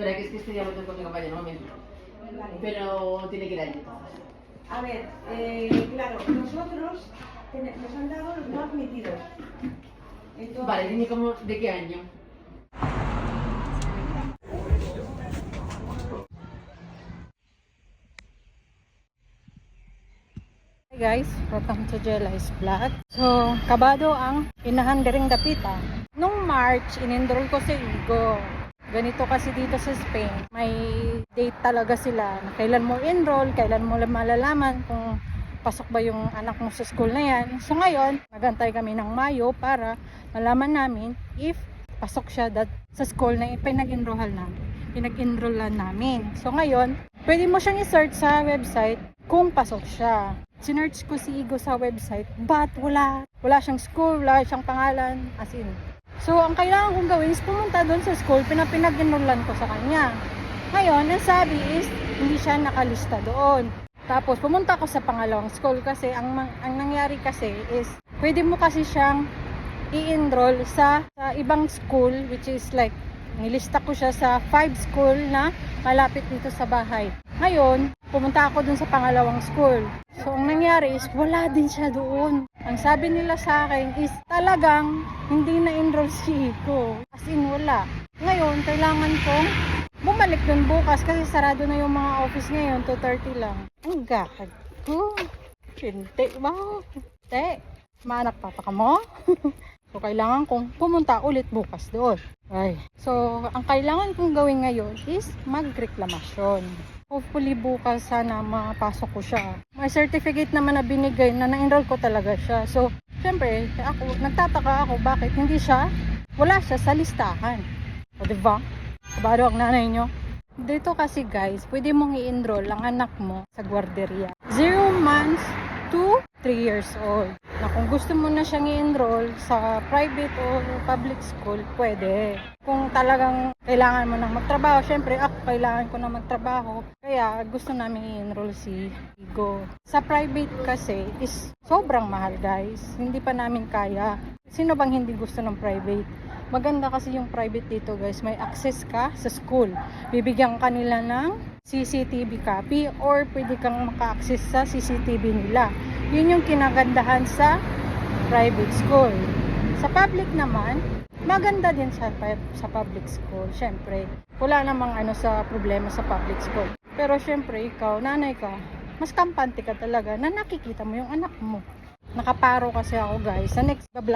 Espera, que es que estoy hablando con mi compañero, un momento. Vale. Pero tiene que ir allí. A ver, claro, nosotros nos han dado los no admitidos. Entonces, Vale, dime cómo, de qué año. Hi guys, welcome to Jelly's Vlog. So, kabado ang inahandering dapita. Nung March, in-enroll ko sa Igo. Ganito kasi dito sa Spain, may date talaga sila na kailan mo enroll, kailan mo malalaman kung pasok ba yung anak mo sa school na yan. So ngayon, nagantay kami ng Mayo para malaman namin if pasok siya sa school na pinag-enrollan namin. So ngayon, pwede mo siyang i-search sa website kung pasok siya. Sinearch ko si Igo sa website, but wala siyang school, wala siyang pangalan, as in. So, ang kailangan kong gawin is pumunta doon sa school, pinag-enrollan ko sa kanya. Ngayon, ang sabi is, hindi siya nakalista doon. Tapos, pumunta ko sa pangalawang school kasi ang nangyari kasi is, pwede mo kasi siyang i-enroll sa ibang school, which is like, nilista ko siya sa 5 school na malapit dito sa bahay. Ngayon, pumunta ako dun sa pangalawang school. So, ang nangyari is, wala din siya doon. Ang sabi nila sa akin is, talagang hindi na-enroll si Iko. As in, wala. Ngayon, kailangan kong bumalik dun bukas kasi sarado na yung mga office ngayon, 2:30 lang. Ang gahad ko. Hindi ba? Te, maanak papa ka mo? So, kailangan kong pumunta ulit bukas doon. Ay. So, ang kailangan kong gawin ngayon is magreklamasyon. Hopefully bukas sana mapasok ko siya. May certificate naman na binigay na na-enroll ko talaga siya. So, syempre, nagtataka ako bakit wala siya sa listahan. O, diba? Kabado ang nanay nyo. Dito kasi guys, pwede mong i-enroll ang anak mo sa guarderia. 0 months to 3 years old. Na kung gusto mo na siyang i-enroll sa private o public school, pwede. Kung talagang kailangan mo nang magtrabaho, syempre ako kailangan ko na magtrabaho. Kaya gusto namin i-enroll si Igo. Sa private kasi is sobrang mahal guys. Hindi pa namin kaya. Sino bang hindi gusto ng private? Maganda kasi yung private dito guys. May access ka sa school. Bibigyan ka nila ng CCTV copy or pwede kang maka-access sa CCTV nila. Yun yung kinagandahan sa private school. Sa public naman, maganda din sa public school. Syempre, wala namang sa problema sa public school. Pero syempre, ikaw, nanay ka, mas kampante ka talaga na nakikita mo yung anak mo. Nakaparo kasi ako guys. Sa next vlog